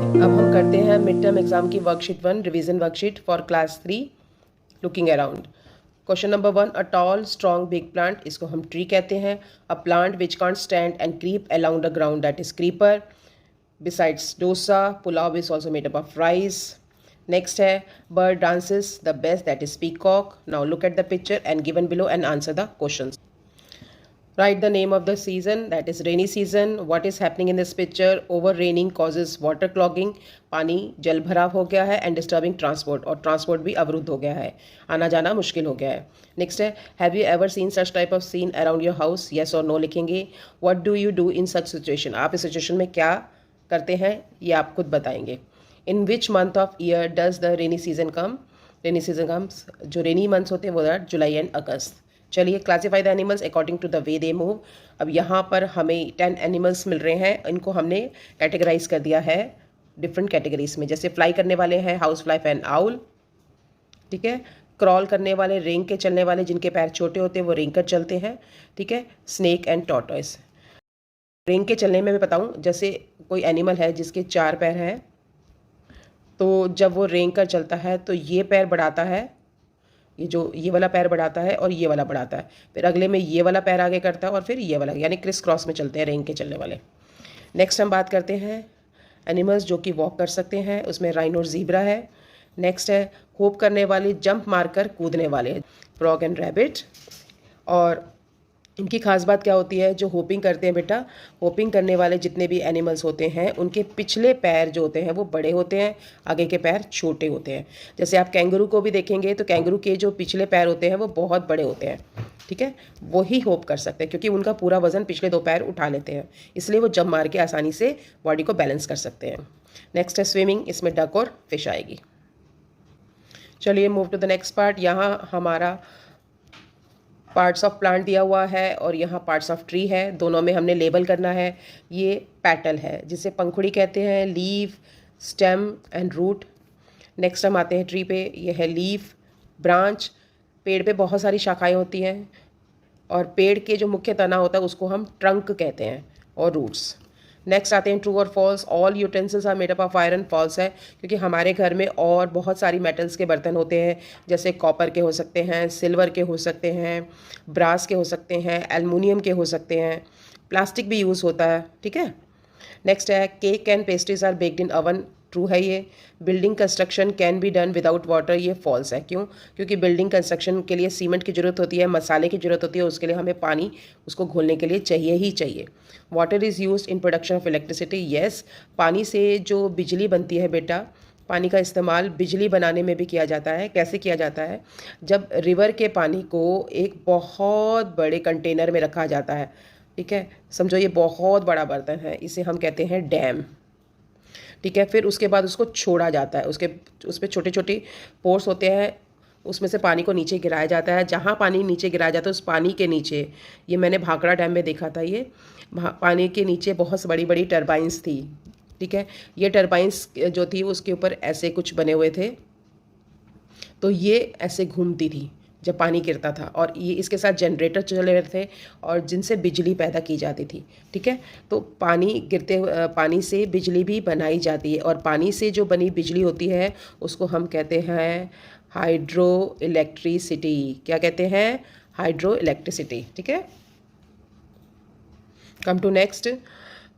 अब हम करते हैं मिड टर्म एग्जाम की worksheet 1 revision worksheet for class 3 looking around. Question number 1, a tall strong big plant, इसको हम ट्री कहते हैं। A plant which can't stand and creep along the ground, that is creeper. Besides dosa, pulao is also made up of rice. Next है bird dances the best, that is peacock. Now look at the picture and given below and answer the question. Write the name of the season, that is rainy season. What is happening in this picture? Over raining causes water clogging, पानी जल भराव हो गया है, and disturbing transport, और transport भी अवरुद्ध हो गया है, आना जाना मुश्किल हो गया है. नेक्स्ट है have you ever seen such type of scene around your house, yes और नो लिखेंगे. What do you do in such situation, आप इस सिचुएशन में क्या करते हैं ये आप खुद बताएंगे. In which month of year does the rainy season come, rainy season comes, जो रेनी मंथ्स होते हैं वो आर जुलाई एंड अगस्त. चलिए classify the animals according to the way they move. अब यहाँ पर हमें 10 एनिमल्स मिल रहे हैं, इनको हमने कैटेगराइज कर दिया है डिफरेंट कैटेगरीज में. जैसे फ्लाई करने वाले हैं हाउस फ्लाई एंड आउल, ठीक है. क्रॉल करने वाले, रेंग के चलने वाले, जिनके पैर छोटे होते हैं वो रेंग कर चलते हैं, ठीक है. Snake and tortoise. रेंग के चलने में मैं बताऊँ, जैसे कोई एनिमल है जिसके 4 पैर हैं, तो जब वो रेंग कर चलता है तो ये पैर बढ़ाता है, ये वाला पैर बढ़ाता है और ये वाला बढ़ाता है, फिर अगले में ये वाला पैर आगे करता है और फिर ये वाला, यानी क्रिस क्रॉस में चलते हैं रेंग के चलने वाले. नेक्स्ट हम बात करते हैं एनिमल्स जो कि वॉक कर सकते हैं, उसमें राइनो और ज़ीब्रा है. नेक्स्ट है होप करने वाले, जंप मारकर कूदने वाले, फ्रॉग एंड रैबिट. और इनकी खास बात क्या होती है, जो होपिंग करते हैं बेटा, होपिंग करने वाले जितने भी एनिमल्स होते हैं उनके पिछले पैर जो होते हैं वो बड़े होते हैं, आगे के पैर छोटे होते हैं. जैसे आप कैंगरू को भी देखेंगे तो कैंगरू के जो पिछले पैर होते हैं वो बहुत बड़े होते हैं, ठीक है. वही होप कर सकते हैं क्योंकि उनका पूरा वजन पिछले 2 पैर उठा लेते हैं, इसलिए वो जंप मार के आसानी से बॉडी को बैलेंस कर सकते हैं. नेक्स्ट है स्विमिंग, इसमें डक और फिश आएगी. चलिए move to the next part. यहाँ हमारा पार्ट्स ऑफ प्लांट दिया हुआ है और यहाँ पार्ट्स ऑफ ट्री है, दोनों में हमने लेबल करना है. ये पैटल है जिसे पंखुड़ी कहते हैं, leave, stem and root. Next हम आते हैं ट्री पे, ये है लीफ, ब्रांच. पेड़ पे बहुत सारी शाखाएं होती हैं और पेड़ के जो मुख्य तना होता है उसको हम ट्रंक कहते हैं, और रूट्स. नेक्स्ट आते हैं ट्रू और false. All utensils are made up of iron, false है क्योंकि हमारे घर में और बहुत सारी मेटल्स के बर्तन होते हैं, जैसे कॉपर के हो सकते हैं, सिल्वर के हो सकते हैं, ब्रास के हो सकते हैं, एल्युमिनियम के हो सकते हैं, प्लास्टिक भी यूज़ होता है, ठीक है. नेक्स्ट है cake and pastries are baked in oven, true है ये. Building construction can be done without water, ये फॉल्स है. क्यों? क्योंकि बिल्डिंग कंस्ट्रक्शन के लिए सीमेंट की ज़रूरत होती है, मसाले की ज़रूरत होती है, उसके लिए हमें पानी उसको घोलने के लिए चाहिए ही चाहिए. Water is used in production of electricity, yes. पानी से जो बिजली बनती है बेटा, पानी का इस्तेमाल बिजली बनाने में भी किया जाता है. कैसे किया जाता है? जब रिवर के पानी को एक बहुत बड़े कंटेनर में रखा जाता है, ठीक है. समझो ये बहुत बड़ा बर्तन है, इसे हम कहते हैं डैम, ठीक है. फिर उसके बाद उसको छोड़ा जाता है, उस पर छोटे छोटे पोर्स होते हैं, उसमें से पानी को नीचे गिराया जाता है. जहाँ पानी नीचे गिराया जाता है उस पानी के नीचे, ये मैंने भाखड़ा डैम में देखा था, ये पानी के नीचे बहुत बड़ी बड़ी टरबाइंस थी, ठीक है. ये टरबाइंस जो थी उसके ऊपर ऐसे कुछ बने हुए थे, तो ये ऐसे घूमती थी जब पानी गिरता था, और ये इसके साथ जनरेटर चले रहे थे और जिनसे बिजली पैदा की जाती थी, ठीक है. तो पानी से बिजली भी बनाई जाती है, और पानी से जो बनी बिजली होती है उसको हम कहते हैं हाइड्रो इलेक्ट्रिसिटी. क्या कहते हैं? हाइड्रो इलेक्ट्रिसिटी, ठीक है. Come to next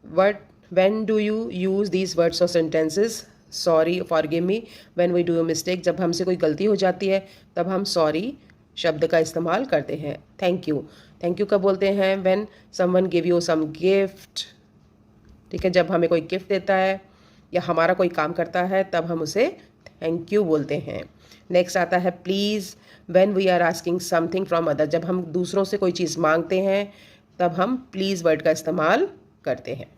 word. When do you use these words और sentences? Sorry, forgive me, when we do a mistake, जब हमसे कोई गलती हो जाती है तब हम सॉरी शब्द का इस्तेमाल करते हैं. थैंक यू, थैंक यू कब बोलते हैं? When someone give you some gift, ठीक है. जब हमें कोई गिफ्ट देता है या हमारा कोई काम करता है तब हम उसे थैंक यू बोलते हैं. नेक्स्ट आता है please. When we are asking something from other, जब हम दूसरों से कोई चीज़ मांगते हैं तब हम प्लीज़ वर्ड का इस्तेमाल करते हैं.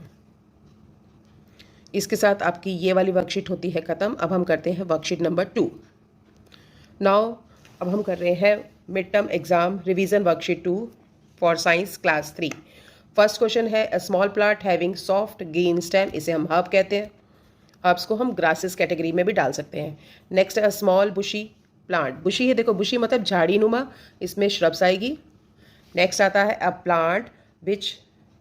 इसके साथ आपकी ये वाली वर्कशीट होती है ख़त्म. अब हम करते हैं वर्कशीट नंबर 2. नाउ अब हम कर रहे हैं mid term exam revision worksheet 2 for science class 3. First question है a small plant having soft green stem, इसे हम हर्ब कहते हैं. हर्ब्स को हम ग्रासेस कैटेगरी में भी डाल सकते हैं. नेक्स्ट है अ स्मॉल बुशी प्लांट, बुशी है, देखो बुशी मतलब झाड़ी नुमा, इसमें श्रब्स आएगी. नेक्स्ट आता है अ plant which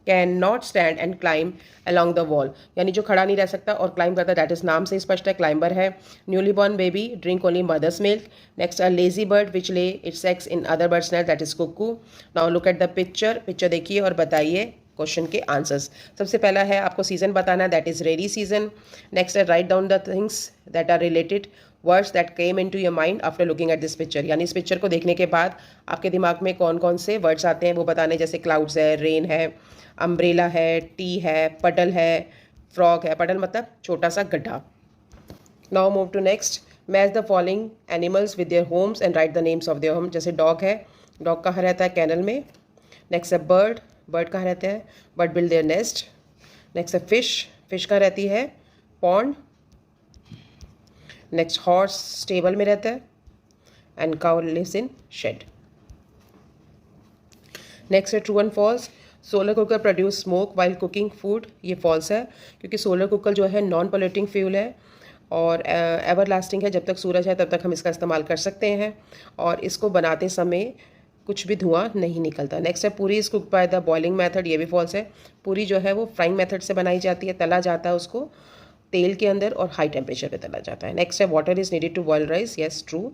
can not stand and climb along the wall, यानी जो खड़ा नहीं रह सकता और क्लाइंब करता, दैट इज नाम से स्पष्ट है, क्लाइंबर है. Newly born baby drink only mother's milk. Next, a lazy bird which lay its eggs in other birds nest, that is cuckoo. Now look at the picture. Picture देखिए और बताइए question के answers. सबसे पहला है आपको season बताना है, that is rainy season. Next है write down the things that are related words that came into your mind after looking at this picture, यानी इस पिक्चर को देखने के बाद आपके दिमाग में कौन कौन से वर्ड्स आते हैं वो बताने, जैसे क्लाउड्स है, रेन है, अम्ब्रेला है, टी है, पटल है, फ्रॉग है. पटल मतलब छोटा सा गड्ढा. Now move to next. Match the following animals with their homes and write the names of their home. जैसे डॉग है, डॉग कहाँ रहता है, कैनल में. नेक्स्ट है बर्ड, बर्ड कहाँ रहते हैं, bird build their nest. Next है फिश, फिश कहाँ रहती है, पॉन्ड. नेक्स्ट हॉर्स स्टेबल में रहता है. And cow lives in shed. Next है true and false. Solar cooker produce smoke while cooking food, ये फॉल्स है क्योंकि सोलर कुकर जो है नॉन पोल्यूटिंग फ्यूल है और एवर लास्टिंग है. जब तक सूरज है तब तक हम इसका इस्तेमाल कर सकते हैं और इसको बनाते समय कुछ भी धुआं नहीं निकलता. नेक्स्ट है पूरी is cook by the boiling method, ये भी फॉल्स है. पूरी जो है वो फ्राइंग मेथड से बनाई जाती है, तला जाता है उसको तेल के अंदर और हाई टेम्परेचर पे तला जाता है. नेक्स्ट है water is needed to boil rice, yes true.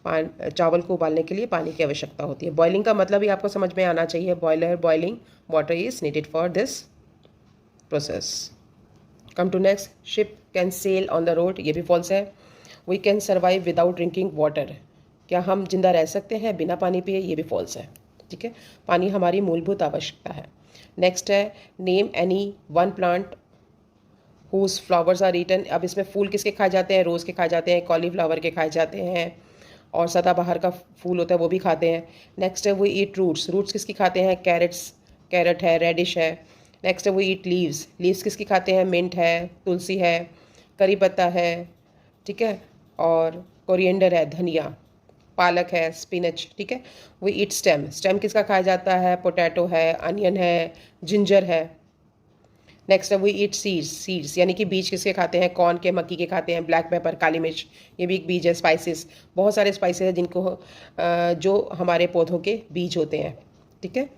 चावल को उबालने के लिए पानी की आवश्यकता होती है. बॉइलिंग का मतलब ही आपको समझ में आना चाहिए, boiler, boiling, water is needed for this process. Come to next. Ship can sail on the road, ये भी फॉल्स है. We can survive without drinking water, क्या हम जिंदा रह सकते हैं बिना पानी पिए, ये भी फॉल्स है. ठीक है, पानी हमारी मूलभूत आवश्यकता है. नेक्स्ट है name any one plant whose flowers are eaten. अब इसमें फूल किसके खाए जाते हैं, रोज़ के खाए जाते हैं, कॉलीफ्लावर के खाए जाते हैं और सदाबहार का फूल होता है वो भी खाते हैं. नेक्स्ट है वी ईट रूट्स, रूट्स किसकी खाते हैं, कैरेट्स, कैरेट है, रेडिश है. नेक्स्ट है वी ईट लीव्स, लीव्स किसकी खाते हैं, मिंट है, तुलसी है, करी पत्ता है. ठीक है, और कोरिएंडर है, धनिया, पालक है, स्पिनच. ठीक है, वी ईट स्टेम, स्टेम किसका खाया जाता है, पोटैटो है, अनियन है, जिंजर है. नेक्स्ट है वी ईट सीड्स, सीड्स यानी कि बीज किसके खाते हैं, कॉर्न के, मक्की के खाते हैं. ब्लैक पेपर, काली मिर्च, ये भी एक बीज है. स्पाइसेस, बहुत सारे स्पाइसेस हैं जिनको जो हमारे पौधों के बीज होते हैं. ठीक है,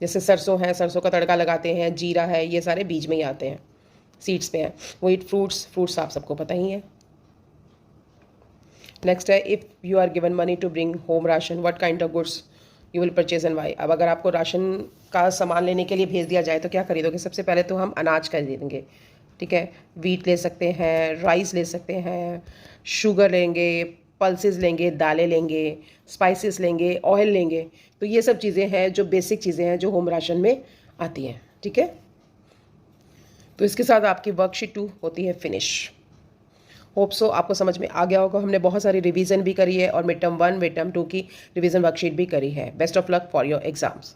जैसे सरसों है, सरसों का तड़का लगाते हैं, जीरा है, ये सारे बीज में ही आते हैं, सीड्स पे हैं. वो ईट फ्रूट्स, फ्रूट्स आप सबको पता ही है. नेक्स्ट है if you are given money to bring home ration, what kind of goods you will purchase and why. अब अगर आपको राशन का सामान लेने के लिए भेज दिया जाए तो क्या खरीदोगे, सबसे पहले तो हम अनाज खरीदेंगे. ठीक है, वीट ले सकते हैं, राइस ले सकते हैं, शुगर लेंगे, पल्सेस लेंगे, दालें लेंगे, स्पाइसेस लेंगे, ऑयल लेंगे. तो ये सब चीज़ें हैं जो बेसिक चीज़ें हैं जो होम राशन में आती हैं. ठीक है, तो इसके साथ आपकी वर्कशीट 2 होती है फिनिश. होप सो आपको समझ में आ गया होगा. हमने बहुत सारी रिवीजन भी करी है और मिड टर्म 1, मिड टर्म 2 की रिवीजन वर्कशीट भी करी है. Best of luck for your exams.